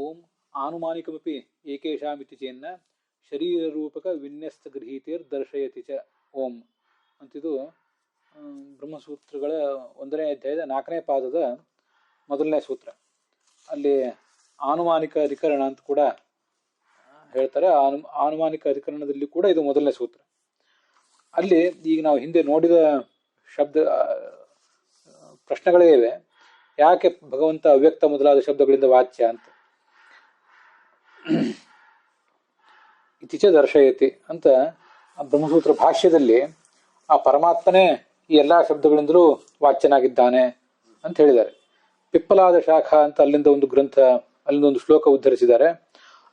ಓಂ ಆನುಮಾನಿಕಮಪಿ ಏಕೇಶಾಮಿತಿ ಚೇನ್ನ ಶರೀರರೂಪಕ ವಿನ್ಯಸ್ತಗೃಹೀತೇರ್ ದರ್ಶಯತಿ ಚ ಓಂ ಅಂತಿದು ಬ್ರಹ್ಮಸೂತ್ರಗಳ 1ನೇ ಅಧ್ಯಾಯದ 4ನೇ ಪಾದದ ಮೊದಲನೇ ಸೂತ್ರ. ಅಲ್ಲಿ ಆನುಮಾನಿಕ ಅಧಿಕರಣ ಅಂತ ಕೂಡ ಹೇಳ್ತಾರೆ. ಆನುಮಾನಿಕ ಅಧಿಕರಣದಲ್ಲಿ ಕೂಡ ಇದು ಮೊದಲನೇ ಸೂತ್ರ. ಅಲ್ಲಿ ಈಗ ನಾವು ಹಿಂದೆ ನೋಡಿದ ಶಬ್ದ ಪ್ರಶ್ನೆಗಳೇ ಇವೆ. ಯಾಕೆ ಭಗವಂತ ಅವ್ಯಕ್ತ ಮೊದಲಾದ ಶಬ್ದಗಳಿಂದ ವಾಚ್ಯ ಅಂತ. ಇತಿಚ ದರ್ಶಯತಿ ಅಂತ ಬ್ರಹ್ಮಸೂತ್ರ ಭಾಷ್ಯದಲ್ಲಿ ಆ ಪರಮಾತ್ಮನೇ ಈ ಎಲ್ಲಾ ಶಬ್ದಗಳಿಂದಲೂ ವಾಚ್ಯನಾಗಿದ್ದಾನೆ ಅಂತ ಹೇಳಿದ್ದಾರೆ. ಪಿಪ್ಪಲಾದ ಶಾಖ ಅಂತ ಅಲ್ಲಿಂದ ಒಂದು ಗ್ರಂಥ, ಅಲ್ಲಿಂದ ಒಂದು ಶ್ಲೋಕ ಉದ್ಧರಿಸಿದ್ದಾರೆ.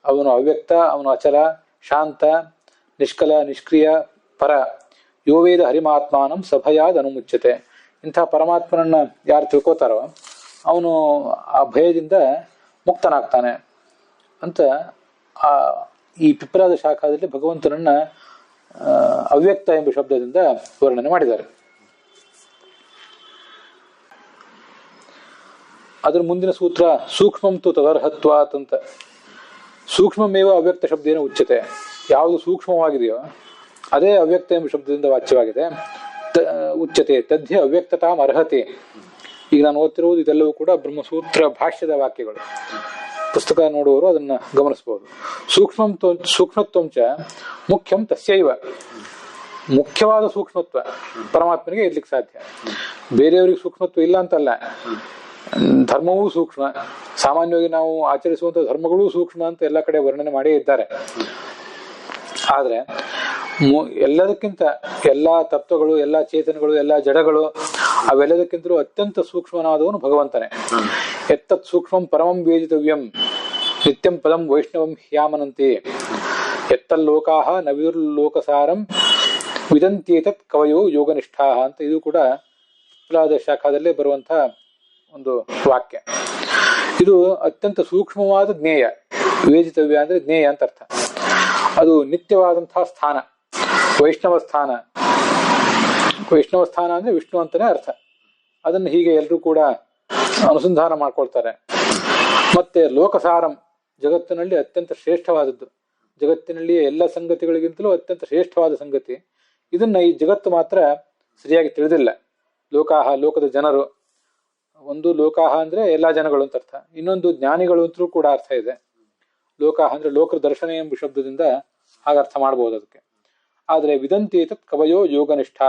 ಅವನು ಅವ್ಯಕ್ತ, ಅವನು ಅಚಲ, ಶಾಂತ, ನಿಷ್ಕಲ, ನಿಷ್ಕ್ರಿಯ, ಪರ, ಯೋವೇದ ಹರಿಮಾತ್ಮಾನಂ ಸಭಯಾದ ಅನುಮುಚ್ಯತೆ. ಇಂಥ ಪರಮಾತ್ಮನನ್ನ ಯಾರು ತಿಳ್ಕೋತಾರೋ ಅವನು ಆ ಭಯದಿಂದ ಮುಕ್ತನಾಗ್ತಾನೆ ಅಂತ ಈ ಪಿಪ್ಪಲಾದ ಶಾಖದಲ್ಲಿ ಭಗವಂತನನ್ನ ಅವ್ಯಕ್ತ ಎಂಬ ಶಬ್ದದಿಂದ ವರ್ಣನೆ ಮಾಡಿದ್ದಾರೆ. ಅದ್ರ ಮುಂದಿನ ಸೂತ್ರ ಸೂಕ್ಷ್ಮಂ ತು ತದರ್ಹತ್ವಾತ್ ಅಂತ. ಸೂಕ್ಷ್ಮಮೇವ ಅವ್ಯಕ್ತ ಶಬ್ದೇನ ಉಚ್ಯತೆ. ಯಾವುದು ಸೂಕ್ಷ್ಮವಾಗಿದೆಯೋ ಅದೇ ಅವ್ಯಕ್ತ ಎಂಬ ಶಬ್ದದಿಂದ ವಾಚ್ಯವಾಗಿದೆ. ಉಚ್ಯತೆ ತದ್ಯ ಅವ್ಯಕ್ತತಾಂ ಅರ್ಹತೆ. ಈಗ ನಾನು ಓದ್ತಿರುವುದು ಇದೆಲ್ಲವೂ ಕೂಡ ಬ್ರಹ್ಮಸೂತ್ರ ಭಾಷ್ಯದ ವಾಕ್ಯಗಳು. ಪುಸ್ತಕ ನೋಡುವವರು ಅದನ್ನ ಗಮನಿಸಬಹುದು. ಸೂಕ್ಷ್ಮತ್ವಂಚ ಮುಖ್ಯಂ ತಸ್ಯೈವ. ಮುಖ್ಯವಾದ ಸೂಕ್ಷ್ಮತ್ವ ಪರಮಾತ್ಮನಿಗೆ ಇರ್ಲಿಕ್ಕೆ ಸಾಧ್ಯ. ಬೇರೆಯವರಿಗೆ ಸೂಕ್ಷ್ಮತ್ವ ಇಲ್ಲ ಅಂತಲ್ಲ. ಧರ್ಮವೂ ಸೂಕ್ಷ್ಮ. ಸಾಮಾನ್ಯವಾಗಿ ನಾವು ಆಚರಿಸುವಂತಹ ಧರ್ಮಗಳೂ ಸೂಕ್ಷ್ಮ ಅಂತ ಎಲ್ಲ ಕಡೆ ವರ್ಣನೆ ಮಾಡೇ ಇದ್ದಾರೆ. ಆದ್ರೆ ಎಲ್ಲದಕ್ಕಿಂತ ಎಲ್ಲಾ ತತ್ವಗಳು, ಎಲ್ಲಾ ಚೇತನಗಳು, ಎಲ್ಲಾ ಜಡಗಳು ಅವೆಲ್ಲದಕ್ಕಿಂತಲೂ ಅತ್ಯಂತ ಸೂಕ್ಷ್ಮನಾದವನು ಭಗವಂತನೇ. ಎತ್ತತ್ ಸೂಕ್ಷ್ಮಂ ಪರಮಂ ವೇದಿತವ್ಯಂ ನಿತ್ಯಂ ಪದಂ ವೈಷ್ಣವಂ ಹ್ಯಾಮನಂತೆ ಎತ್ತಲ್ಲೋಕಾಹ ನವಿರ್ಲೋಕಸಾರಂ ವಿದಂತ್ಯೇತತ್ ಕವಯೋ ಯೋಗನಿಷ್ಠಾ ಅಂತ. ಇದು ಕೂಡ ಪಿಪ್ಪಲಾದ ಶಾಖದಲ್ಲೇ ಬರುವಂತಹ ಒಂದು ವಾಕ್ಯ. ಇದು ಅತ್ಯಂತ ಸೂಕ್ಷ್ಮವಾದ ಜ್ಞೇಯ. ವೇದಿತವ್ಯ ಅಂದ್ರೆ ಜ್ಞೇಯ ಅಂತ ಅರ್ಥ. ಅದು ನಿತ್ಯವಾದಂತಹ ಸ್ಥಾನ, ವೈಷ್ಣವ ಸ್ಥಾನ. ವೈಷ್ಣವ ಸ್ಥಾನ ಅಂದ್ರೆ ವಿಷ್ಣು ಅಂತಾನೆ ಅರ್ಥ. ಅದನ್ನು ಹೀಗೆ ಎಲ್ಲರೂ ಕೂಡ ಅನುಸಂಧಾನ ಮಾಡ್ಕೊಳ್ತಾರೆ. ಮತ್ತೆ ಲೋಕಸಾರಂ, ಜಗತ್ತಿನಲ್ಲಿ ಅತ್ಯಂತ ಶ್ರೇಷ್ಠವಾದದ್ದು, ಜಗತ್ತಿನಲ್ಲಿ ಎಲ್ಲ ಸಂಗತಿಗಳಿಗಿಂತಲೂ ಅತ್ಯಂತ ಶ್ರೇಷ್ಠವಾದ ಸಂಗತಿ. ಇದನ್ನ ಈ ಜಗತ್ತು ಮಾತ್ರ ಸರಿಯಾಗಿ ತಿಳಿದಿಲ್ಲ. ಲೋಕಾಹ, ಲೋಕದ ಜನರು. ಒಂದು ಲೋಕಾಹ ಅಂದ್ರೆ ಎಲ್ಲಾ ಜನಗಳು ಅಂತ ಅರ್ಥ. ಇನ್ನೊಂದು ಜ್ಞಾನಿಗಳು ಅಂತಲೂ ಕೂಡ ಅರ್ಥ ಇದೆ. ಲೋಕಾಹ ಅಂದ್ರೆ ಲೋಕ ದರ್ಶನ ಎಂಬ ಶಬ್ದದಿಂದ ಹಾಗರ್ಥ ಮಾಡಬಹುದು ಅದಕ್ಕೆ. ಆದ್ರೆ ವಿದಂತೇತ ಕವಯೋ ಯೋಗನಿಷ್ಠಾ.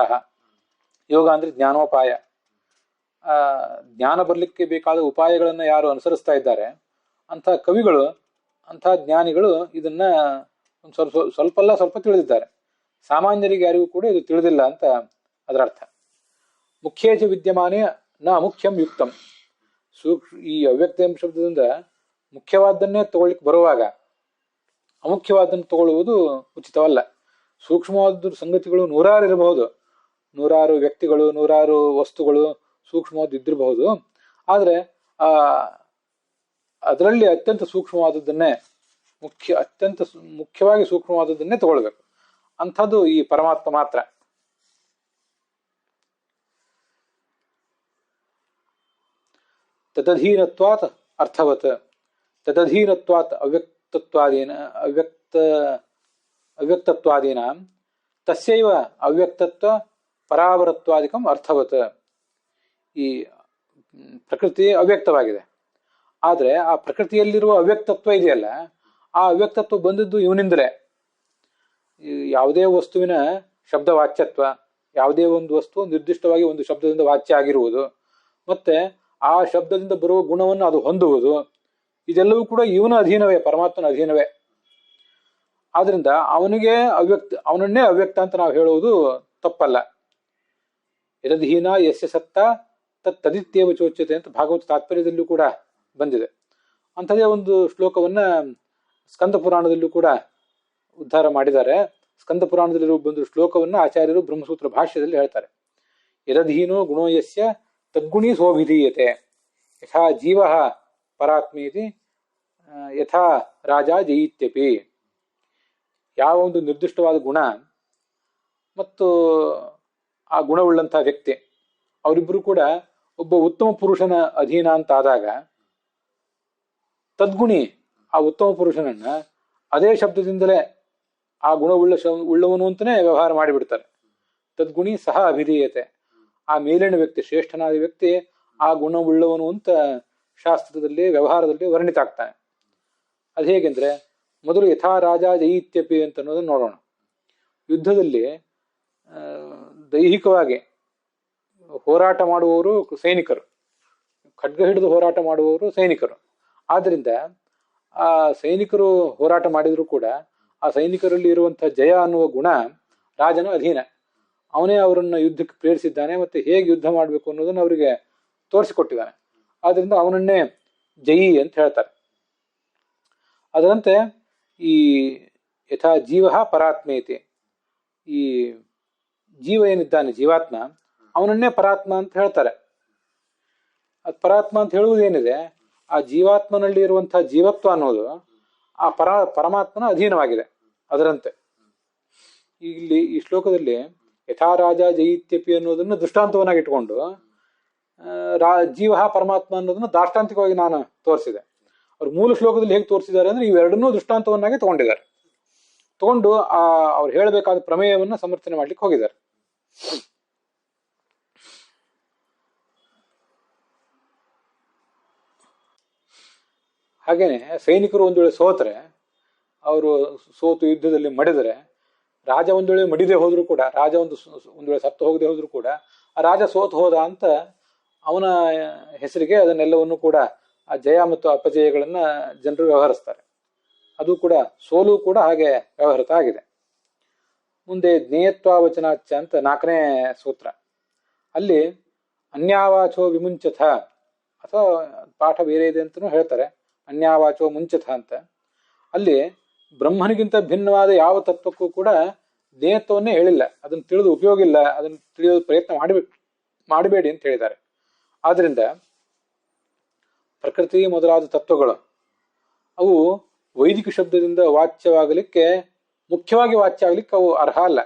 ಯೋಗ ಅಂದ್ರೆ ಜ್ಞಾನೋಪಾಯ. ಜ್ಞಾನ ಬರ್ಲಿಕ್ಕೆ ಬೇಕಾದ ಉಪಾಯಗಳನ್ನ ಯಾರು ಅನುಸರಿಸ್ತಾ ಇದ್ದಾರೆ ಅಂಥ ಕವಿಗಳು, ಅಂಥ ಜ್ಞಾನಿಗಳು ಇದನ್ನ ಒಂದು ಸ್ವಲ್ಪ ತಿಳಿದಿದ್ದಾರೆ. ಸಾಮಾನ್ಯರಿಗೆ ಯಾರಿಗೂ ಕೂಡ ಇದು ತಿಳಿದಿಲ್ಲ ಅಂತ ಅದರ ಅರ್ಥ. ಮುಖ್ಯೇಚ ವಿದ್ಯಮಾನೇ ನ ಮುಖ್ಯಂ ಯುಕ್ತಂ. ಈ ಅವ್ಯಕ್ತ ಎಂಬ ಶಬ್ದದಿಂದ ಮುಖ್ಯವಾದನ್ನೇ ತಗೊಳ್ಳಿಕ್ಕೆ ಬರುವಾಗ ಅಮುಖ್ಯವಾದನ್ನು ತಗೊಳ್ಳುವುದು ಉಚಿತವಲ್ಲ. ಸೂಕ್ಷ್ಮವಾದ ಸಂಗತಿಗಳು ನೂರಾರು ಇರಬಹುದು, ನೂರಾರು ವ್ಯಕ್ತಿಗಳು, ನೂರಾರು ವಸ್ತುಗಳು ಸೂಕ್ಷ್ಮವಾದ ಇದ್ದಿರಬಹುದು. ಆದ್ರೆ ಅದರಲ್ಲಿ ಅತ್ಯಂತ ಸೂಕ್ಷ್ಮವಾದದ್ದನ್ನೇ ಅತ್ಯಂತ ಮುಖ್ಯವಾಗಿ ಸೂಕ್ಷ್ಮವಾದದ್ದನ್ನೇ ತಗೊಳ್ಬೇಕು. ಅಂಥದ್ದು ಈ ಪರಮಾತ್ಮ ಮಾತ್ರ. ತದಧೀನತ್ವಾತ್ ಅರ್ಥವತ್. ತದಧೀನತ್ವಾತ್ ಅವ್ಯಕ್ತತ್ವಾದೀನ ತಸ್ಯೈವ ಅವ್ಯಕ್ತತ್ವ ಪರಾವರತ್ವಾದಿಕಂ ಅರ್ಥವತ್. ಈ ಪ್ರಕೃತಿ ಅವ್ಯಕ್ತವಾಗಿದೆ. ಆದ್ರೆ ಆ ಪ್ರಕೃತಿಯಲ್ಲಿರುವ ಅವ್ಯಕ್ತತ್ವ ಇದೆಯಲ್ಲ, ಆ ಅವ್ಯಕ್ತತ್ವ ಬಂದದ್ದು ಇವನಿಂದಲೇ. ಯಾವುದೇ ವಸ್ತುವಿನ ಶಬ್ದ ವಾಚ್ಯತ್ವ, ಯಾವುದೇ ಒಂದು ವಸ್ತು ನಿರ್ದಿಷ್ಟವಾಗಿ ಒಂದು ಶಬ್ದದಿಂದ ವಾಚ್ಯ ಆಗಿರುವುದು, ಮತ್ತೆ ಆ ಶಬ್ದದಿಂದ ಬರುವ ಗುಣವನ್ನು ಅದು ಹೊಂದುವುದು, ಇದೆಲ್ಲವೂ ಕೂಡ ಇವನ ಅಧೀನವೇ, ಪರಮಾತ್ಮನ ಅಧೀನವೇ. ಆದ್ರಿಂದ ಅವನನ್ನೇ ಅವ್ಯಕ್ತ ಅಂತ ನಾವು ಹೇಳುವುದು ತಪ್ಪಲ್ಲ. ಯದಧೀನ ಯಸ್ಯ ಸತ್ತ ತದಿತ್ಯೇವ ಚೋಚ್ಯತೆ ಅಂತ ಭಾಗವತ ತಾತ್ಪರ್ಯದಲ್ಲೂ ಕೂಡ ಬಂದಿದೆ. ಅಂಥದೇ ಒಂದು ಶ್ಲೋಕವನ್ನ ಸ್ಕಂದ ಪುರಾಣದಲ್ಲೂ ಕೂಡ ಉದ್ಧಾರ ಮಾಡಿದ್ದಾರೆ. ಸ್ಕಂದ ಪುರಾಣದಲ್ಲಿರುವ ಒಂದು ಶ್ಲೋಕವನ್ನ ಆಚಾರ್ಯರು ಬ್ರಹ್ಮಸೂತ್ರ ಭಾಷ್ಯದಲ್ಲಿ ಹೇಳ್ತಾರೆ. ಯದಧೀನೋ ಗುಣೋ ಯಸ್ಯ ತದ್ಗುಣಿ ಸೋಭಿಧೀಯತೆ ಯಥಾ ಜೀವ ಪರಾತ್ಮೀತಿ ಯಥಾ ರಾಜ ಜಯಿತ್ಯಪಿ. ಯಾವ ಒಂದು ನಿರ್ದಿಷ್ಟವಾದ ಗುಣ ಮತ್ತು ಆ ಗುಣವುಳ್ಳಂತಹ ವ್ಯಕ್ತಿ ಅವರಿಬ್ಬರು ಕೂಡ ಒಬ್ಬ ಉತ್ತಮ ಪುರುಷನ ಅಧೀನ ಅಂತ ಆದಾಗ ತದ್ಗುಣಿ ಆ ಉತ್ತಮ ಪುರುಷನನ್ನ ಅದೇ ಶಬ್ದದಿಂದಲೇ ಆ ಉಳ್ಳವನು ಅಂತಲೇ ವ್ಯವಹಾರ ಮಾಡಿಬಿಡ್ತಾರೆ. ತದ್ಗುಣಿ ಸಹ ಅಭಿಧೀಯತೆ. ಆ ಮೇಲಿನ ವ್ಯಕ್ತಿ, ಶ್ರೇಷ್ಠನಾದ ವ್ಯಕ್ತಿ ಆ ಗುಣವುಳ್ಳವನು ಅಂತ ಶಾಸ್ತ್ರದಲ್ಲಿ ವ್ಯವಹಾರದಲ್ಲಿ ವರ್ಣಿತ ಆಗ್ತಾನೆ. ಅದು ಹೇಗೆಂದ್ರೆ, ಮೊದಲು ಯಥಾ ರಾಜ ಜಯಿತ್ಯಪಿ ಅಂತ ಅನ್ನೋದನ್ನು ನೋಡೋಣ. ಯುದ್ಧದಲ್ಲಿ ದೈಹಿಕವಾಗಿ ಹೋರಾಟ ಮಾಡುವವರು ಸೈನಿಕರು, ಖಡ್ಗ ಹಿಡಿದು ಹೋರಾಟ ಮಾಡುವವರು ಸೈನಿಕರು. ಆದ್ದರಿಂದ ಆ ಸೈನಿಕರು ಹೋರಾಟ ಮಾಡಿದ್ರು ಕೂಡ ಆ ಸೈನಿಕರಲ್ಲಿ ಇರುವಂತಹ ಜಯ ಅನ್ನುವ ಗುಣ ರಾಜನ ಅಧೀನ. ಅವನೇ ಅವರನ್ನು ಯುದ್ಧಕ್ಕೆ ಪ್ರೇರಿಸಿದ್ದಾನೆ, ಮತ್ತೆ ಹೇಗೆ ಯುದ್ಧ ಮಾಡಬೇಕು ಅನ್ನೋದನ್ನು ಅವರಿಗೆ ತೋರಿಸಿಕೊಟ್ಟಿದ್ದಾನೆ. ಆದ್ರಿಂದ ಅವನನ್ನೇ ಜಯಿ ಅಂತ ಹೇಳ್ತಾರೆ. ಅದರಂತೆ ಈ ಯಥಾ ಜೀವ ಪರಾತ್ಮೇತಿ, ಈ ಜೀವ ಏನಿದ್ದಾನೆ ಜೀವಾತ್ಮ, ಅವನನ್ನೇ ಪರಾತ್ಮ ಅಂತ ಹೇಳ್ತಾರೆ. ಅದು ಪರಾತ್ಮ ಅಂತ ಹೇಳುವುದೇನಿದೆ, ಆ ಜೀವಾತ್ಮನಲ್ಲಿ ಇರುವಂತಹ ಜೀವತ್ವ ಅನ್ನೋದು ಆ ಪರಮಾತ್ಮನ ಅಧೀನವಾಗಿದೆ. ಅದರಂತೆ ಇಲ್ಲಿ ಈ ಶ್ಲೋಕದಲ್ಲಿ ಯಥಾ ರಾಜ ಜಯಿತ್ಯಪಿ ಅನ್ನೋದನ್ನು ದೃಷ್ಟಾಂತವನ್ನಾಗಿ ಇಟ್ಕೊಂಡು ಜೀವ ಪರಮಾತ್ಮ ಅನ್ನೋದನ್ನು ದಾಷ್ಟಾಂತಿಕವಾಗಿ ನಾನು ತೋರಿಸಿದೆ. ಅವ್ರು ಮೂಲ ಶ್ಲೋಕದಲ್ಲಿ ಹೇಗೆ ತೋರಿಸಿದ್ದಾರೆ ಅಂದ್ರೆ ಇವೆರಡನ್ನೂ ದೃಷ್ಟಾಂತವನ್ನಾಗಿ ತಗೊಂಡಿದ್ದಾರೆ. ತಗೊಂಡು ಅವ್ರು ಹೇಳಬೇಕಾದ ಪ್ರಮೇಯವನ್ನ ಸಮರ್ಥನೆ ಮಾಡ್ಲಿಕ್ಕೆ ಹೋಗಿದ್ದಾರೆ. ಹಾಗೇನೆ ಸೈನಿಕರು ಒಂದ್ ವೇಳೆ ಸೋತ್ರೆ, ಅವರು ಸೋತು ಯುದ್ಧದಲ್ಲಿ ಮಡಿದರೆ, ರಾಜ ಒಂದ್ ವೇಳೆ ಮಡಿದೇ ಹೋದ್ರು ಕೂಡ, ರಾಜ ಒಂದ್ ವೇಳೆ ಸತ್ತು ಹೋಗದೆ ಹೋದ್ರು ಕೂಡ, ಆ ರಾಜ ಸೋತು ಹೋದ ಅಂತ ಅವನ ಹೆಸರಿಗೆ ಅದನ್ನೆಲ್ಲವನ್ನು ಕೂಡ ಆ ಜಯ ಮತ್ತು ಅಪಜಯಗಳನ್ನ ಜನರು ವ್ಯವಹರಿಸ್ತಾರೆ. ಅದು ಕೂಡ ಸೋಲು ಕೂಡ ಹಾಗೆ ವ್ಯವಹೃತ ಆಗಿದೆ. ಮುಂದೆ ಜ್ಞೇಯತ್ವಾವಚನಾಚ ಅಂತ 4ನೇ ಸೂತ್ರ. ಅಲ್ಲಿ ಅನ್ಯಾವಾಚೋ ವಿಮುಂಚಥ, ಅಥವಾ ಪಾಠ ಬೇರೆ ಇದೆ ಅಂತಲೂ ಹೇಳ್ತಾರೆ, ಅನ್ಯಾವಾಚೋ ಮುಂಚಥ ಅಂತ. ಅಲ್ಲಿ ಬ್ರಹ್ಮನಿಗಿಂತ ಭಿನ್ನವಾದ ಯಾವ ತತ್ವಕ್ಕೂ ಕೂಡ ಜ್ಞೇಯತ್ವವನ್ನೇ ಹೇಳಿಲ್ಲ. ಅದನ್ನು ತಿಳಿದು ಉಪಯೋಗ ಇಲ್ಲ, ಅದನ್ನು ತಿಳಿಯೋದು ಪ್ರಯತ್ನ ಮಾಡಬೇಡಿ ಅಂತ ಹೇಳಿದ್ದಾರೆ. ಆದ್ರಿಂದ ಪ್ರಕೃತಿ ಮೊದಲಾದ ತತ್ವಗಳು ಅವು ವೈದಿಕ ಶಬ್ದದಿಂದ ವಾಚ್ಯವಾಗಲಿಕ್ಕೆ, ಮುಖ್ಯವಾಗಿ ವಾಚ್ಯ ಆಗ್ಲಿಕ್ಕೆ ಅವು ಅರ್ಹ ಅಲ್ಲ.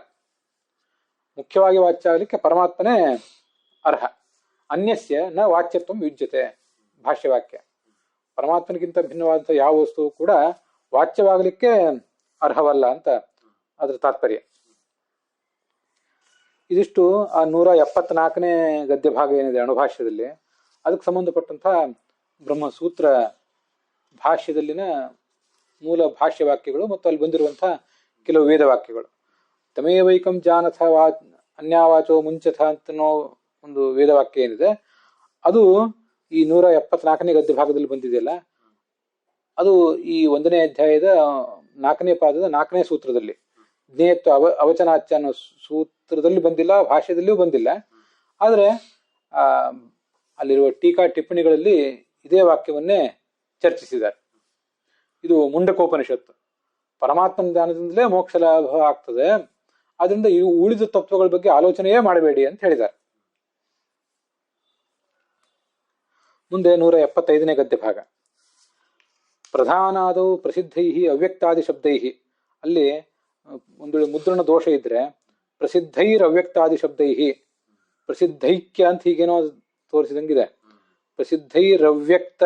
ಮುಖ್ಯವಾಗಿ ವಾಚ್ಯ ಆಗ್ಲಿಕ್ಕೆ ಪರಮಾತ್ಮನೇ ಅರ್ಹ. ಅನ್ಯಸ್ಯ ನ ವಾಚ್ಯತ್ವ ಯುಜ್ಯತೆ, ಭಾಷ್ಯವಾಕ್ಯ. ಪರಮಾತ್ಮನಿಗಿಂತ ಭಿನ್ನವಾದಂತಹ ಯಾವ ವಸ್ತುವು ಕೂಡ ವಾಚ್ಯವಾಗಲಿಕ್ಕೆ ಅರ್ಹವಲ್ಲ ಅಂತ ಅದ್ರ ತಾತ್ಪರ್ಯ. ಇದಿಷ್ಟು ಆ 174ನೇ ಗದ್ಯ ಭಾಗ ಏನಿದೆ ಅಣುಭಾಷ್ಯದಲ್ಲಿ, ಅದಕ್ಕೆ ಸಂಬಂಧಪಟ್ಟಂತಹ ಬ್ರಹ್ಮಸೂತ್ರ ಭಾಷ್ಯದಲ್ಲಿನ ಮೂಲ ಭಾಷ್ಯ ವಾಕ್ಯಗಳು ಮತ್ತು ಅಲ್ಲಿ ಬಂದಿರುವಂತಹ ಕೆಲವು ವೇದ ವಾಕ್ಯಗಳು. ತಮೇವೈಕಂ ಜಾನಥ ಅನ್ಯಾವಾಚೋ ಮುಂಚಥ ಅಂತನೋ ಒಂದು ವೇದವಾಕ್ಯ ಏನಿದೆ, ಅದು ಈ 174ನೇ ಗದ್ಯ ಭಾಗದಲ್ಲಿ ಬಂದಿದೆಯಲ್ಲ, ಅದು ಈ 1ನೇ ಅಧ್ಯಾಯದ 4ನೇ ಪಾದದ 4ನೇ ಸೂತ್ರದಲ್ಲಿ, ಜ್ಞೇಯತ್ವ ಅವಚನಾಚ್ಯ ಅನ್ನೋ ಸೂತ್ರದಲ್ಲಿ ಬಂದಿಲ್ಲ, ಭಾಷ್ಯದಲ್ಲಿಯೂ ಬಂದಿಲ್ಲ. ಆದರೆ ಅಲ್ಲಿರುವ ಟೀಕಾ ಟಿಪ್ಪಣಿಗಳಲ್ಲಿ ಇದೇ ವಾಕ್ಯವನ್ನೇ ಚರ್ಚಿಸಿದ್ದಾರೆ. ಇದು ಮುಂಡಕೋಪನಿಷತ್ತು. ಪರಮಾತ್ಮನ ಜ್ಞಾನದಿಂದಲೇ ಮೋಕ್ಷ ಲಾಭ ಆಗ್ತದೆ, ಆದ್ರಿಂದ ಈ ಉಳಿದ ತತ್ವಗಳ ಬಗ್ಗೆ ಆಲೋಚನೆಯೇ ಮಾಡಬೇಡಿ ಅಂತ ಹೇಳಿದ್ದಾರೆ. ಮುಂದೆ 175ನೇ ಗದ್ಯ ಭಾಗ. ಪ್ರಧಾನಾದೌ ಪ್ರಸಿದ್ಧೈ ಅವ್ಯಕ್ತಾದಿ ಶಬ್ದೈ. ಅಲ್ಲಿ ಒಂದು ಮುದ್ರಣ ದೋಷ ಇದ್ರೆ ಪ್ರಸಿದ್ಧೈರ್ ಅವ್ಯಕ್ತಾದಿ ಶಬ್ದೈ, ಪ್ರಸಿದ್ಧೈಕ್ಯ ಅಂತ ಹೀಗೇನೋ ತೋರಿಸಿದಂಗಿದೆ. ಪ್ರಸಿದ್ಧೈರವ್ಯಕ್ತ,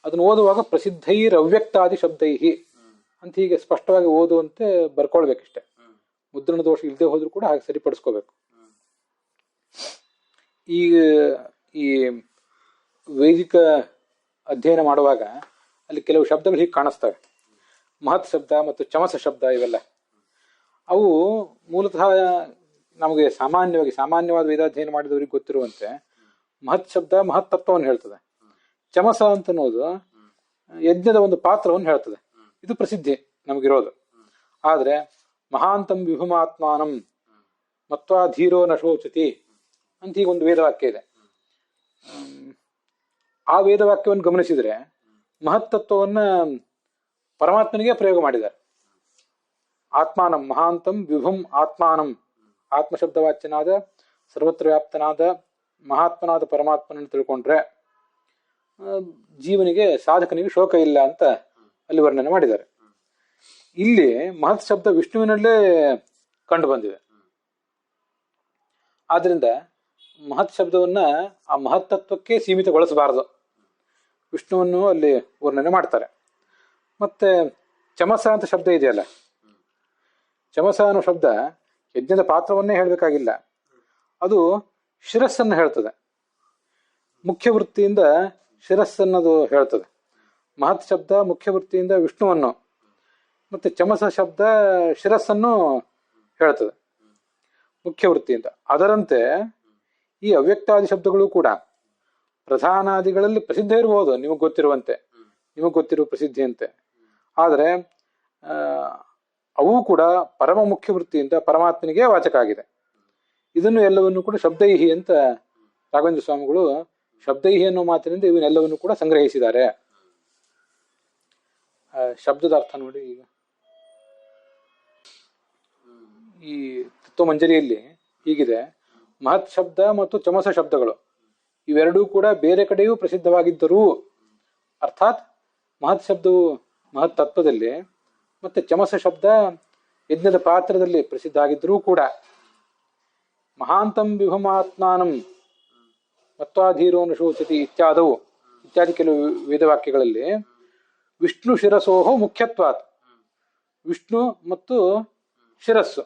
ಅದನ್ನು ಓದುವಾಗ ಪ್ರಸಿದ್ಧೈರವ್ಯಕ್ತಾದಿ ಶಬ್ದೈ ಅಂತ ಹೀಗೆ ಸ್ಪಷ್ಟವಾಗಿ ಓದುವಂತೆ ಬರ್ಕೊಳ್ಬೇಕಷ್ಟೆ. ಮುದ್ರಣ ದೋಷ ಇಲ್ಲದೆ ಹೋದ್ರೂ ಕೂಡ ಹಾಗೆ ಸರಿಪಡಿಸ್ಕೋಬೇಕು. ಈ ವೈದಿಕ ಅಧ್ಯಯನ ಮಾಡುವಾಗ ಅಲ್ಲಿ ಕೆಲವು ಶಬ್ದಗಳು ಹೀಗೆ ಕಾಣಿಸ್ತವೆ. ಮಹತ್ ಶಬ್ದ ಮತ್ತು ಚಮಸ ಶಬ್ದ, ಇವೆಲ್ಲ ಅವು ಮೂಲತಃ ನಮಗೆ ಸಾಮಾನ್ಯವಾದ ವೇದಾಧ್ಯಯನ ಮಾಡಿದವರಿಗೆ ಗೊತ್ತಿರುವಂತೆ ಮಹತ್ ಶಬ್ದ ಮಹತ್ ತತ್ವವನ್ನು ಹೇಳ್ತದೆ. ಚಮಸ ಅಂತ ಅನ್ನೋದು ಯಜ್ಞದ ಒಂದು ಪಾತ್ರವನ್ನು ಹೇಳ್ತದೆ. ಇದು ಪ್ರಸಿದ್ಧಿ ನಮಗಿರೋದು. ಆದ್ರೆ ಮಹಾಂತಂ ವಿಭುಮಾತ್ಮಾನಂ ಮತ್ವಾ ಧೀರೋ ನಶೋಚತಿ ಅಂತ ಈಗ ಒಂದು ವೇದವಾಕ್ಯ ಇದೆ. ಆ ವೇದವಾಕ್ಯವನ್ನು ಗಮನಿಸಿದ್ರೆ ಮಹತ್ತತ್ವವನ್ನ ಪರಮಾತ್ಮನಿಗೆ ಪ್ರಯೋಗ ಮಾಡಿದ್ದಾರೆ. ಆತ್ಮಾನಂ ಮಹಾಂತಂ ವಿಭುಂ ಆತ್ಮಾನಂ, ಆತ್ಮಶಬ್ದವಾಚ್ಯನಾದ ಸರ್ವತ್ರ ವ್ಯಾಪ್ತನಾದ ಮಹಾತ್ಮನಾದ ಪರಮಾತ್ಮನನ್ನು ತಿಳ್ಕೊಂಡ್ರೆ ಜೀವನಿಗೆ ಸಾಧಕನಿಗೆ ಶೋಕ ಇಲ್ಲ ಅಂತ ಅಲ್ಲಿ ವರ್ಣನೆ ಮಾಡಿದ್ದಾರೆ. ಇಲ್ಲಿ ಮಹತ್ ಶಬ್ದ ವಿಷ್ಣುವಿನಲ್ಲೇ ಕಂಡು ಬಂದಿದೆ. ಆದ್ರಿಂದ ಮಹತ್ ಶಬ್ದವನ್ನ ಆ ಮಹತ್ತತ್ವಕ್ಕೆ ಸೀಮಿತಗೊಳಿಸಬಾರದು. ವಿಷ್ಣುವನ್ನು ಅಲ್ಲಿ ವರ್ಣನೆ ಮಾಡ್ತಾರೆ. ಮತ್ತೆ ಚಮಸ ಅಂತ ಶಬ್ದ ಇದೆಯಲ್ಲ, ಚಮಸ ಅನ್ನೋ ಶಬ್ದ ಯಜ್ಞದ ಪಾತ್ರವನ್ನೇ ಹೇಳಬೇಕಾಗಿಲ್ಲ, ಅದು ಶಿರಸ್ಸನ್ನು ಹೇಳ್ತದೆ. ಮುಖ್ಯ ವೃತ್ತಿಯಿಂದ ಶಿರಸ್ಸನ್ನದು ಹೇಳ್ತದೆ. ಮಹತ್ ಶಬ್ದ ಮುಖ್ಯ ವೃತ್ತಿಯಿಂದ ವಿಷ್ಣುವನ್ನು, ಮತ್ತೆ ಚಮಸ ಶಬ್ದ ಶಿರಸ್ಸನ್ನು ಹೇಳ್ತದೆ ಮುಖ್ಯ ವೃತ್ತಿಯಿಂದ. ಅದರಂತೆ ಈ ಅವ್ಯಕ್ತಾದಿ ಶಬ್ದಗಳು ಕೂಡ ಪ್ರಧಾನಾದಿಗಳಲ್ಲಿ ಪ್ರಸಿದ್ಧ ಇರಬಹುದು, ನಿಮಗೆ ಗೊತ್ತಿರುವ ಪ್ರಸಿದ್ಧಿಯಂತೆ. ಆದರೆ ಅವು ಕೂಡ ಪರಮ ಮುಖ್ಯ ವೃತ್ತಿಯಿಂದ ಪರಮಾತ್ಮನಿಗೆ ವಾಚಕ ಆಗಿದೆ. ಇದನ್ನು ಎಲ್ಲವನ್ನು ಕೂಡ ಶಬ್ದೈಹಿ ಅಂತ ರಾಘವೇಂದ್ರ ಸ್ವಾಮಿಗಳು ಶಬ್ದೈಹಿ ಅನ್ನೋ ಮಾತಿನಿಂದ ಇವನ್ನೆಲ್ಲವನ್ನು ಕೂಡ ಸಂಗ್ರಹಿಸಿದ್ದಾರೆ. ಶಬ್ದದ ಅರ್ಥ ನೋಡಿ. ಈಗ ಈ ತತ್ವಮಂಜರಿಯಲ್ಲಿ ಹೀಗಿದೆ: ಮಹತ್ ಶಬ್ದ ಮತ್ತು ಚಮಸ ಶಬ್ದಗಳು ಇವೆರಡೂ ಕೂಡ ಬೇರೆ ಕಡೆಯೂ ಪ್ರಸಿದ್ಧವಾಗಿದ್ದರೂ, ಅರ್ಥಾತ್ ಮಹತ್ ಶಬ್ದವು ಮಹತ್ ತತ್ವದಲ್ಲಿ ಮತ್ತೆ ಚಮಸ ಶಬ್ದ ಯಜ್ಞದ ಪಾತ್ರದಲ್ಲಿ ಪ್ರಸಿದ್ಧ ಆಗಿದ್ದರೂ ಕೂಡ, ಮಹಾಂತಂ ವಿಭಮಾತ್ಮಾನಂ ಮತ್ವಾಧೀರೋನು ಶೋಚತಿ ಇತ್ಯಾದಿ ಕೆಲವು ವೇದವಾಕ್ಯಗಳಲ್ಲಿ ವಿಷ್ಣು ಶಿರಸೋಹೋ ಮುಖ್ಯತ್ವಾತ್, ವಿಷ್ಣು ಮತ್ತು ಶಿರಸ್ಸು,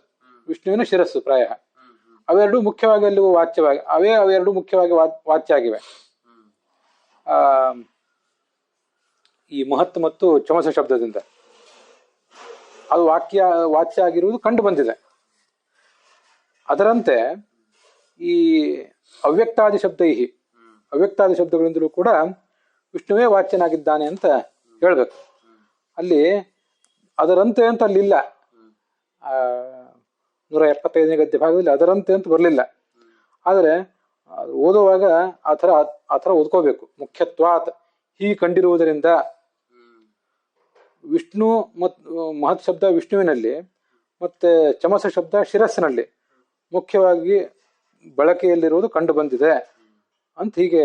ವಿಷ್ಣುವಿನ ಶಿರಸ್ಸು ಪ್ರಾಯ ಅವೆರಡು ಮುಖ್ಯವಾಗಿ ಅಲ್ಲಿ ವಾಚ್ಯವಾಗಿ ಅವೆರಡು ಮುಖ್ಯವಾಗಿ ವಾಚ್ಯ ಆಗಿವೆ. ಈ ಮಹತ್ ಮತ್ತು ಚಮಸ ಶಬ್ದದಿಂದ ಅದು ವಾಚ್ಯ ಆಗಿರುವುದು ಕಂಡು ಬಂದಿದೆ. ಅದರಂತೆ ಈ ಅವ್ಯಕ್ತಾದಿ ಶಬ್ದಗಳಿಂದಲೂ ಕೂಡ ವಿಷ್ಣುವೇ ವಾಚ್ಯನಾಗಿದ್ದಾನೆ ಅಂತ ಹೇಳ್ಬೇಕು. ಅಲ್ಲಿ ಅದರಂತೆ ಅಂತ ಅಲ್ಲಿಲ್ಲ. 175ನೇ ಗದ್ಯ ಭಾಗದಲ್ಲಿ ಅದರಂತೆ ಅಂತ ಬರಲಿಲ್ಲ. ಆದರೆ ಓದುವಾಗ ಆ ಥರ ಓದ್ಕೋಬೇಕು. ಮುಖ್ಯತ್ವಾತ್, ಹೀಗೆ ಕಂಡಿರುವುದರಿಂದ ವಿಷ್ಣು ಮಹತ್ ಶಬ್ದ ವಿಷ್ಣುವಿನಲ್ಲಿ ಮತ್ತೆ ಚಮಸ ಶಬ್ದ ಶಿರಸ್ಸಿನಲ್ಲಿ ಮುಖ್ಯವಾಗಿ ಬಳಕೆಯಲ್ಲಿರುವುದು ಕಂಡು ಬಂದಿದೆ ಅಂತ ಹೀಗೆ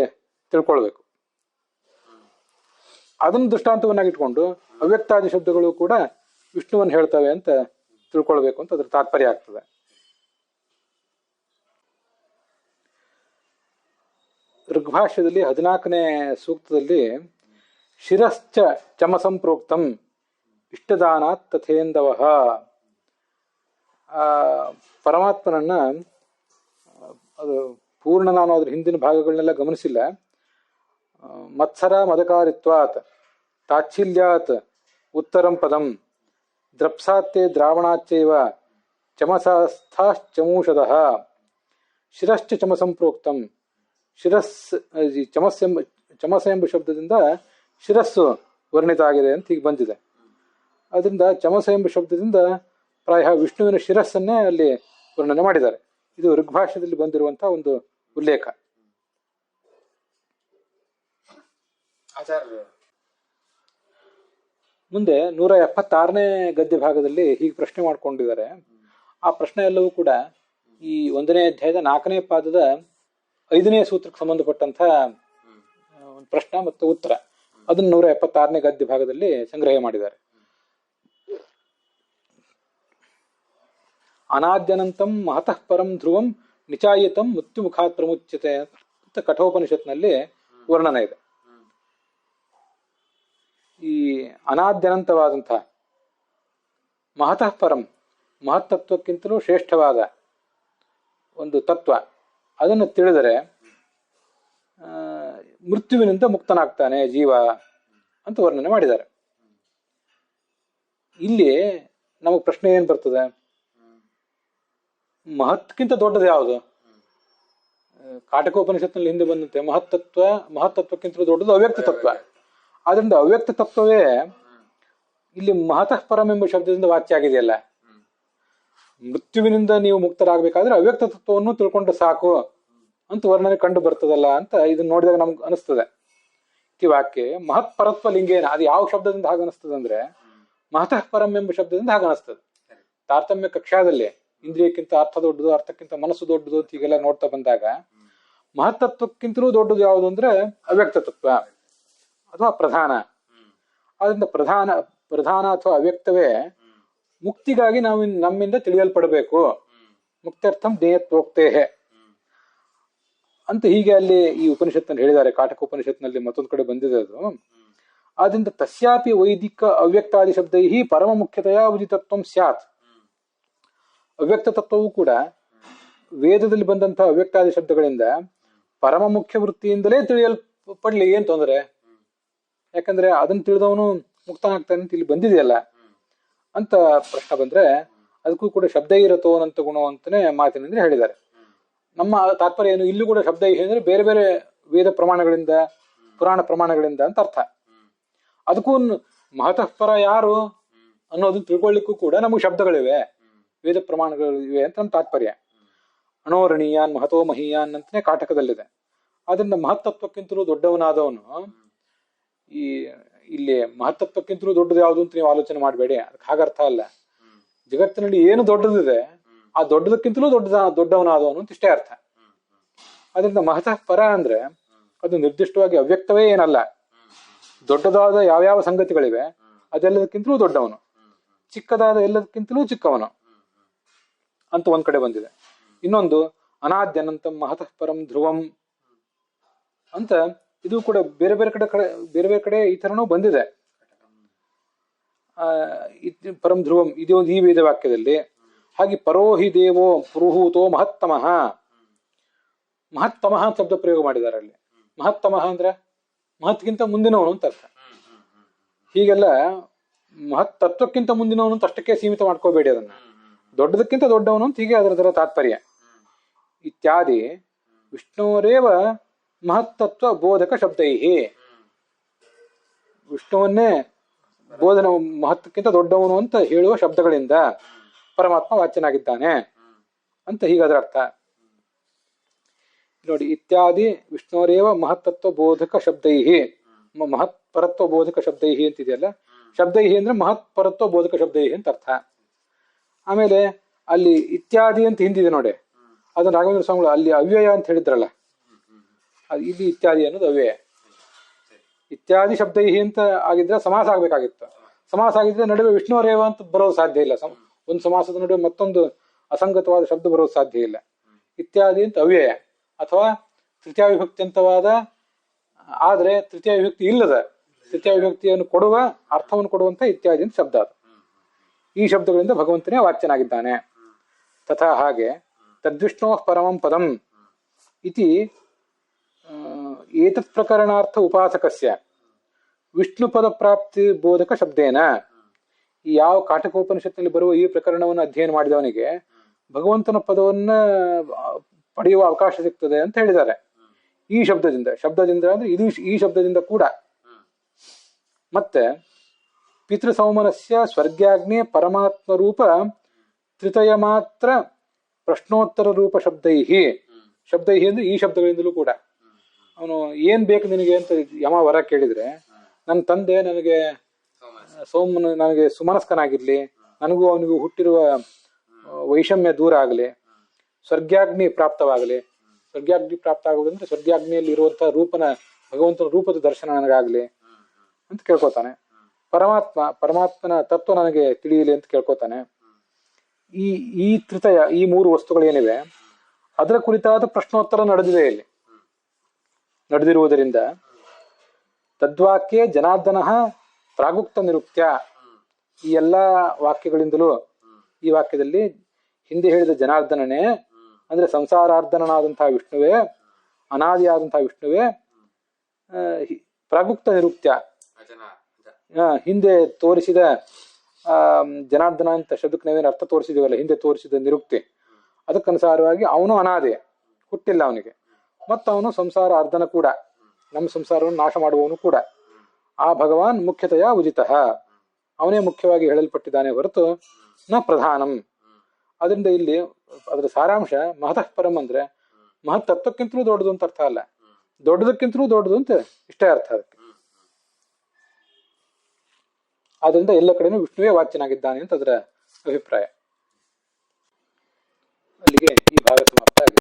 ತಿಳ್ಕೊಳ್ಬೇಕು. ಅದನ್ನು ದೃಷ್ಟಾಂತವನ್ನಾಗಿಟ್ಕೊಂಡು ಅವ್ಯಕ್ತಾದಿ ಶಬ್ದಗಳು ಕೂಡ ವಿಷ್ಣುವನ್ನು ಹೇಳ್ತವೆ ಅಂತ ತಿಳ್ಕೊಳ್ಬೇಕು ಅಂತ ಅದ್ರ ತಾತ್ಪರ್ಯ ಆಗ್ತದೆ. ಋಗ್ಭಾಷ್ಯದಲ್ಲಿ 14ನೇ ಸೂಕ್ತದಲ್ಲಿ ಶಿರಶ್ಚ ಚಮಸಂ ಪ್ರೋಕ್ತಂ ಇಷ್ಟದಾನಾತ್ ತಥೇಂದವಃ, ಪರಮಾತ್ಮನನ್ನ ಅದು ಪೂರ್ಣ ನಾನು ಅದ್ರ ಹಿಂದಿನ ಭಾಗಗಳನ್ನೆಲ್ಲ ಗಮನಿಸಿಲ್ಲ. ಮತ್ಸರ ಮದಕಾರಿತ್ವಾತ್ ತಾಚ್ಛಿಲ್ಯಾತ್ ಉತ್ತರಂ ಪದಂ ದ್ರಪ್ಸಾತ್ತೇ ದ್ರಾವಣಾಚ್ಚೈವ ಚಮಸಸ್ಥಾಶ್ಚಮೂಷದಃ ಶಿರಶ್ಚ ಚಮಸಂ ಪ್ರೋಕ್ತಂ. ಚಮಸ ಎಂಬ ಶಬ್ದದಿಂದ ಶಿರಸ್ಸು ವರ್ಣಿತ ಆಗಿದೆ ಅಂತ ಹೀಗೆ ಬಂದಿದೆ. ಅದರಿಂದ ಚಮಸ ಎಂಬ ಶಬ್ದದಿಂದ ಪ್ರಾಯ ವಿಷ್ಣುವಿನ ಶಿರಸ್ಸನ್ನೇ ಅಲ್ಲಿ ವರ್ಣನೆ ಮಾಡಿದ್ದಾರೆ. ಇದು ಋಗ್ಭಾಷ್ಯದಲ್ಲಿ ಬಂದಿರುವಂತಹ ಒಂದು ಉಲ್ಲೇಖ. ಮುಂದೆ 176ನೇ ಗದ್ಯ ಭಾಗದಲ್ಲಿ ಹೀಗೆ ಪ್ರಶ್ನೆ ಮಾಡ್ಕೊಂಡಿದ್ದಾರೆ. ಆ ಪ್ರಶ್ನೆ ಎಲ್ಲವೂ ಕೂಡ ಈ 1ನೇ ಅಧ್ಯಾಯದ 4ನೇ ಪಾದದ 5ನೇ ಸೂತ್ರಕ್ಕೆ ಸಂಬಂಧಪಟ್ಟಂತಹ ಒಂದು ಪ್ರಶ್ನೆ ಮತ್ತು ಉತ್ತರ. ಅದನ್ನು 176ನೇ ಗದ್ಯ ಭಾಗದಲ್ಲಿ ಸಂಗ್ರಹ ಮಾಡಿದ್ದಾರೆ. ಅನಾದ್ಯನಂತಂ ಮಹತಃ ಪರಂ ಧ್ರುವಂ ನಿಚಾಯಿತಂ ಮೃತ್ಯು ಮುಖಾತ್ ಪ್ರಮುಚ್ಯತೆ ಅಂತ ಕಠೋಪನಿಷತ್ನಲ್ಲಿ ವರ್ಣನೆ ಇದೆ. ಈ ಅನಾದ್ಯನಂತವಾದಂತಹ ಮಹತಃ ಪರಂ, ಮಹತ್ತತ್ವಕ್ಕಿಂತಲೂ ಶ್ರೇಷ್ಠವಾದ ಒಂದು ತತ್ವ, ಅದನ್ನು ತಿಳಿದರೆ ಮೃತ್ಯುವಿನಿಂದ ಮುಕ್ತನಾಗ್ತಾನೆ ಜೀವ ಅಂತ ವರ್ಣನೆ ಮಾಡಿದ್ದಾರೆ. ಇಲ್ಲಿ ನಮಗೆ ಪ್ರಶ್ನೆ ಏನ್ ಬರ್ತದೆ? ಮಹತ್ಕ್ಕಿಂತ ದೊಡ್ಡದು ಯಾವುದು? ಕಾಟಕೋಪನಿಷತ್ನಲ್ಲಿ ಹಿಂದೆ ಬಂದಂತೆ ಮಹತ್ತತ್ವಕ್ಕಿಂತ ದೊಡ್ಡದು ಅವ್ಯಕ್ತ ತತ್ವ. ಆದ್ರಿಂದ ಅವ್ಯಕ್ತ ತತ್ವವೇ ಇಲ್ಲಿ ಮಹತಃ ಪರಂ ಎಂಬ ಶಬ್ದದಿಂದ ವಾಚ್ಯ ಆಗಿದೆಯಲ್ಲ. ಮೃತ್ಯುವಿನಿಂದ ನೀವು ಮುಕ್ತರಾಗಬೇಕಾದ್ರೆ ಅವ್ಯಕ್ತ ತತ್ವವನ್ನು ತಿಳ್ಕೊಂಡ್ರೆ ಸಾಕು ಅಂತ ವರ್ಣನೆ ಕಂಡು ಬರ್ತದಲ್ಲ ಅಂತ ಇದನ್ನ ನೋಡಿದಾಗ ನಮ್ಗೆ ಅನಿಸ್ತದೆ. ಈ ವಾಕ್ಯ ಮಹತ್ ಪರತ್ವ ಲಿಂಗೇನ, ಅದು ಯಾವ ಶಬ್ದದಿಂದ ಹಾಗೆ ಅನಿಸ್ತದೆ ಅಂದ್ರೆ ಮಹತಃ ಪರಂ ಎಂಬ ಶಬ್ದದಿಂದ ಹಾಗೆ ಅನಿಸ್ತದೆ. ತಾರತಮ್ಯ ಕಕ್ಷಾದಲ್ಲಿ ಇಂದ್ರಿಯಕ್ಕಿಂತ ಅರ್ಥ ದೊಡ್ಡದು, ಅರ್ಥಕ್ಕಿಂತ ಮನಸ್ಸು ದೊಡ್ಡದು ಅಂತ ಹೀಗೆಲ್ಲ ನೋಡ್ತಾ ಬಂದಾಗ ಮಹತ್ತತ್ವಕ್ಕಿಂತಲೂ ದೊಡ್ಡದು ಯಾವುದು ಅಂದ್ರೆ ಅವ್ಯಕ್ತ ತತ್ವ ಅಥವಾ ಪ್ರಧಾನ. ಆದ್ರಿಂದ ಪ್ರಧಾನ ಅಥವಾ ಅವ್ಯಕ್ತವೇ ಮುಕ್ತಿಗಾಗಿ ನಾವು ನಮ್ಮಿಂದ ತಿಳಿಯಲ್ಪಡಬೇಕು. ಮುಕ್ತ್ಯರ್ಥಂ ಜ್ಞೇಯತ್ವೋಕ್ತೇಹೆ. ಅಂತ ಹೀಗೆ ಅಲ್ಲಿ ಈ ಉಪನಿಷತ್ನಲ್ಲಿ ಹೇಳಿದ್ದಾರೆ. ಕಾಟಕ ಉಪನಿಷತ್ನಲ್ಲಿ ಮತ್ತೊಂದು ಕಡೆ ಬಂದಿದೆ ಅದು. ಆದ್ರಿಂದ ತಸ್ಯಾಪಿ ವೈದಿಕ ಅವ್ಯಕ್ತಾದಿ ಶಬ್ದೈ ಪರಮ ಮುಖ್ಯತೆಯ ಉದಿತತ್ವಂ ಸ್ಯಾತ್. ಅವ್ಯಕ್ತ ತತ್ವವು ಕೂಡ ವೇದದಲ್ಲಿ ಬಂದಂತಹ ಅವ್ಯಕ್ತಾದಿ ಶಬ್ದಗಳಿಂದ ಪರಮ ಮುಖ್ಯ ವೃತ್ತಿಯಿಂದಲೇ ತಿಳಿಯಲ್ಪಡ್ಲಿ, ಏನ್ ತೊಂದರೆ? ಯಾಕಂದ್ರೆ ಅದನ್ನ ತಿಳಿದವನು ಮುಕ್ತನಾಗ್ತಾನೆ ಅಂತ ಇಲ್ಲಿ ಬಂದಿದೆಯಲ್ಲ ಅಂತ ಪ್ರಶ್ನೆ ಬಂದ್ರೆ, ಅದಕ್ಕೂ ಕೂಡ ಶಬ್ದ ಇರತೋ ಅನಂತ ಗುಣ ಅಂತಾನೆ ಮಾತಿನಿಂದ ಹೇಳಿದ್ದಾರೆ. ನಮ್ಮ ತಾತ್ಪರ್ಯ ಏನು? ಇಲ್ಲೂ ಕೂಡ ಶಬ್ದ ಅಂದ್ರೆ ಬೇರೆ ಬೇರೆ ವೇದ ಪ್ರಮಾಣಗಳಿಂದ, ಪುರಾಣ ಪ್ರಮಾಣಗಳಿಂದ ಅಂತ ಅರ್ಥ. ಅದಕ್ಕೂ ಮಹತಃಪರ ಯಾರು ಅನ್ನೋದನ್ನ ತಿಳ್ಕೊಳ್ಳಿಕ್ಕೂ ಕೂಡ ನಮಗೆ ಶಬ್ದಗಳಿವೆ, ವೇದ ಪ್ರಮಾಣಗಳಿವೆ ಅಂತ ನಮ್ಮ ತಾತ್ಪರ್ಯ. ಅಣೋರಣೀಯಾನ್ ಮಹತೋ ಮಹೀಯಾನ್ ಅಂತಾನೆ ಕಾಟಕದಲ್ಲಿದೆ. ಆದ್ರಿಂದ ಮಹತ್ತತ್ವಕ್ಕಿಂತಲೂ ದೊಡ್ಡವನಾದವನು ಈ ಇಲ್ಲಿ ಮಹತ್ತತ್ವಕ್ಕಿಂತಲೂ ದೊಡ್ಡದು ಯಾವುದು ಅಂತ ನೀವು ಆಲೋಚನೆ ಮಾಡಬೇಡಿ. ಅದಕ್ಕೆ ಹಾಗರ್ಥ ಅಲ್ಲ. ಜಗತ್ತಿನಲ್ಲಿ ಏನು ದೊಡ್ಡದಿದೆ ಆ ದೊಡ್ಡದಕ್ಕಿಂತಲೂ ದೊಡ್ಡವನಾದವನು ಅಂತ ಇಷ್ಟೇ ಅರ್ಥ. ಅದರಿಂದ ಮಹತಃ ಪರ ಅಂದ್ರೆ ಅದು ನಿರ್ದಿಷ್ಟವಾಗಿ ಅವ್ಯಕ್ತವೇ ಏನಲ್ಲ, ದೊಡ್ಡದಾದ ಯಾವ್ಯಾವ ಸಂಗತಿಗಳಿವೆ ಅದೆಲ್ಲದಕ್ಕಿಂತಲೂ ದೊಡ್ಡವನು, ಚಿಕ್ಕದಾದ ಎಲ್ಲದಕ್ಕಿಂತಲೂ ಚಿಕ್ಕವನು ಅಂತ ಒಂದ್ ಕಡೆ ಬಂದಿದೆ. ಇನ್ನೊಂದು ಅನಾದ್ಯನಂತಂ ಮಹತಃ ಪರಂ ಧ್ರುವಂ ಅಂತ, ಇದು ಕೂಡ ಬೇರೆ ಬೇರೆ ಕಡೆ ಈ ತರನೂ ಬಂದಿದೆ. ಪರಂ ಧ್ರುವಂ ಇದು ಈ ವೇದ ವಾಕ್ಯದಲ್ಲಿ. ಹಾಗೆ ಪರೋಹಿ ದೇವೋ ಪುರುಹೂತೋ ಮಹತ್ತಮಃ, ಮಹತ್ತಮಃ ಶಬ್ದ ಪ್ರಯೋಗ ಮಾಡಿದ್ದಾರೆ ಅಲ್ಲಿ. ಮಹತ್ತಮಃ ಅಂದ್ರೆ ಮಹತ್ಗಿಂತ ಮುಂದಿನವನು ಅಂತ ಅರ್ಥ. ಹೀಗೆಲ್ಲ ಮಹತ್ ತತ್ವಕ್ಕಿಂತ ಮುಂದಿನವನು ಅಂತ ಅಷ್ಟಕ್ಕೆ ಸೀಮಿತ ಮಾಡ್ಕೋಬೇಡಿ, ಅದನ್ನ ದೊಡ್ಡದಕ್ಕಿಂತ ದೊಡ್ಡವನು ಅಂತ ಹೀಗೆ ಅದರ ತಾತ್ಪರ್ಯ. ಇತ್ಯಾದಿ ವಿಷ್ಣುರೇವ ಮಹತ್ತತ್ವ ಬೋಧಕ ಶಬ್ದೈಹಿ, ವಿಷ್ಣುವನ್ನೇ ಬೋಧನ ಮಹತ್ವಕ್ಕಿಂತ ದೊಡ್ಡವನು ಅಂತ ಹೇಳುವ ಶಬ್ದಗಳಿಂದ ಪರಮಾತ್ಮ ವಾಚ್ಯನಾಗಿದ್ದಾನೆ ಅಂತ ಹೀಗಾದ್ರ ಅರ್ಥ ನೋಡಿ. ಇತ್ಯಾದಿ ವಿಷ್ಣುರೇವ ಮಹತ್ತತ್ವ ಬೋಧಕ ಶಬ್ದೈಹಿ, ಮಹತ್ ಪರತ್ವ ಬೋಧಕ ಶಬ್ದೈಹಿ ಅಂತಿದೆಯಲ್ಲ, ಶಬ್ದೈಹಿ ಅಂದ್ರೆ ಮಹತ್ ಪರತ್ವ ಬೋಧಕ ಶಬ್ದೈಹಿ ಅಂತ ಅರ್ಥ. ಆಮೇಲೆ ಅಲ್ಲಿ ಇತ್ಯಾದಿ ಅಂತ ಹಿಂದಿದೆ ನೋಡಿ, ಅದನ್ನ ರಾಘವೇಂದ್ರ ಸ್ವಾಮಿಗಳು ಅಲ್ಲಿ ಅವ್ಯಯ ಅಂತ ಹೇಳಿದ್ರಲ್ಲ, ಇಲ್ಲಿ ಇತ್ಯಾದಿ ಅನ್ನೋದು ಅವ್ಯಯ. ಇತ್ಯಾದಿ ಶಬ್ದೈಹಿ ಅಂತ ಆಗಿದ್ರೆ ಸಮಾಸ ಆಗ್ಬೇಕಾಗಿತ್ತು. ಸಮಾಸ ಆಗಿದ್ರೆ ನಡುವೆ ವಿಷ್ಣುರೇವ ಅಂತ ಬರೋದು ಸಾಧ್ಯ ಇಲ್ಲ. ಒಂದು ಸಮಾಸದ ನಡುವೆ ಮತ್ತೊಂದು ಅಸಂಗತವಾದ ಶಬ್ದ ಬರೋದು ಸಾಧ್ಯ ಇಲ್ಲ. ಇತ್ಯಾದಿ ಅಂತ ಅವ್ಯಯ, ಅಥವಾ ತೃತೀಯ ವಿಭಕ್ತಿ ಅಂತವಾದ ಆದ್ರೆ ತೃತೀಯ ವಿಭಕ್ತಿ ಇಲ್ಲದ, ತೃತೀಯ ವಿಭಕ್ತಿಯನ್ನು ಕೊಡುವ ಅರ್ಥವನ್ನು ಕೊಡುವಂತ ಇತ್ಯಾದಿ ಅಂತ ಶಬ್ದ ಅದು. ಈ ಶಬ್ದಗಳಿಂದ ಭಗವಂತನೇ ವಾಚ್ಯನಾಗಿದ್ದಾನೆ. ತಥಾ ಹಾಗೆ ತದ್ವಿಷ್ಣೋ ಪರಮಂ ಪದಂ ಇತಿ ಏತತ್ ಪ್ರಕರಣಾರ್ಥ ಉಪಾಸಕಸ್ಯ ವಿಷ್ಣು ಪದ ಪ್ರಾಪ್ತಿ ಬೋಧಕ ಶಬ್ದೇನ, ಈ ಯಾವ ಕಾಟಕೋಪನಿಷತ್ನಲ್ಲಿ ಬರುವ ಈ ಪ್ರಕರಣವನ್ನು ಅಧ್ಯಯನ ಮಾಡಿದವನಿಗೆ ಭಗವಂತನ ಪದವನ್ನ ಪಡೆಯುವ ಅವಕಾಶ ಸಿಗ್ತದೆ ಅಂತ ಹೇಳಿದ್ದಾರೆ ಈ ಶಬ್ದದಿಂದ ಅಂದ್ರೆ ಇದು ಈ ಶಬ್ದದಿಂದ ಕೂಡ. ಮತ್ತೆ ಪಿತೃ ಸೌಮನಸ್ಯ ಸ್ವರ್ಗಾಗ್ನಿ ಪರಮಾತ್ಮ ರೂಪ ತ್ರಿತಯ ಮಾತ್ರ ಪ್ರಶ್ನೋತ್ತರ ರೂಪ ಶಬ್ದೈಹಿ ಅಂದ್ರೆ ಈ ಶಬ್ದಗಳಿಂದಲೂ ಕೂಡ. ಅವನು ಏನ್ ಬೇಕು ನಿನಗೆ ಅಂತ ಯಮ ವರ ಕೇಳಿದ್ರೆ, ನನ್ನ ತಂದೆ ನನಗೆ ನನಗೆ ಸುಮನಸ್ಕನಾಗಿರ್ಲಿ, ನನಗೂ ಅವನಿಗೂ ಹುಟ್ಟಿರುವ ವೈಷಮ್ಯ ದೂರ ಆಗಲಿ, ಸ್ವರ್ಗಾಗ್ನಿ ಪ್ರಾಪ್ತವಾಗಲಿ. ಸ್ವರ್ಗಾಗ್ನಿ ಪ್ರಾಪ್ತ ಆಗುವುದಂದ್ರೆ ಸ್ವರ್ಗಾಗ್ನಿಯಲ್ಲಿ ಇರುವಂತಹ ಭಗವಂತನ ರೂಪದ ದರ್ಶನ ನನಗಾಗ್ಲಿ ಅಂತ ಕೇಳ್ಕೊತಾನೆ. ಪರಮಾತ್ಮನ ತತ್ವ ನನಗೆ ತಿಳಿಯಲಿ ಅಂತ ಕೇಳ್ಕೊತಾನೆ. ಈ ತ್ರಿತಯ, ಈ ಮೂರು ವಸ್ತುಗಳೇನಿವೆ ಅದರ ಕುರಿತಾದ ಪ್ರಶ್ನೋತ್ತರ ನಡೆದಿರುವುದರಿಂದ ತದ್ವಾಕ್ಯೆ ಜನಾರ್ದನ ಪ್ರಾಗುಕ್ತ ನಿರುಕ್ತ್ಯ, ಈ ಎಲ್ಲಾ ವಾಕ್ಯಗಳಿಂದಲೂ ಈ ವಾಕ್ಯದಲ್ಲಿ ಹಿಂದೆ ಹೇಳಿದ ಜನಾರ್ದನನೇ ಅಂದ್ರೆ ಸಂಸಾರಾರ್ಧನನಾದಂತಹ ವಿಷ್ಣುವೇ, ಅನಾದಿಯಾದಂತಹ ವಿಷ್ಣುವೇ ಪ್ರಾಗುಕ್ತ ನಿರುಕ್ತ್ಯ, ಹಿಂದೆ ತೋರಿಸಿದ ಜನಾರ್ದನ ಅಂತ ಶಬ್ದಕ್ಕೆ ನಾವೇನು ಅರ್ಥ ತೋರಿಸಿದೀವಲ್ಲ, ಹಿಂದೆ ತೋರಿಸಿದ ನಿರುಕ್ತಿ, ಅದಕ್ಕನುಸಾರವಾಗಿ ಅವನು ಅನಾದಿ, ಹುಟ್ಟಿಲ್ಲ ಅವನಿಗೆ, ಮತ್ತು ಅವನು ಸಂಸಾರ ಅರ್ಧನ ಕೂಡ, ನಮ್ಮ ಸಂಸಾರವನ್ನು ನಾಶ ಮಾಡುವವನು ಕೂಡ. ಆ ಭಗವಾನ್ ಮುಖ್ಯತೆಯ ಉಜಿತಃ, ಅವನೇ ಮುಖ್ಯವಾಗಿ ಹೇಳಲ್ಪಟ್ಟಿದ್ದಾನೆ ಹೊರತು ನ ಪ್ರಧಾನಂ. ಅದರಿಂದ ಇಲ್ಲಿ ಅದರ ಸಾರಾಂಶ ಮಹತಃ ಪರಂ ಅಂದ್ರೆ ಮಹತ್ ತತ್ವಕ್ಕಿಂತಲೂ ದೊಡ್ಡದು ಅಂತ ಅರ್ಥ ಅಲ್ಲ, ದೊಡ್ಡದಕ್ಕಿಂತಲೂ ದೊಡ್ಡದು ಅಂತ ಇಷ್ಟೇ ಅರ್ಥ ಅದಕ್ಕೆ. ಆದ್ರಿಂದ ಎಲ್ಲ ಕಡೆನೂ ವಿಷ್ಣುವೇ ವಾಚ್ಯನಾಗಿದ್ದಾನೆ ಅಂತ ಅದರ ಅಭಿಪ್ರಾಯ. ಅಲ್ಲಿಗೆ ಈ ಭಾಗ ಸಮಾಪ್ತ ಆಗಿದೆ.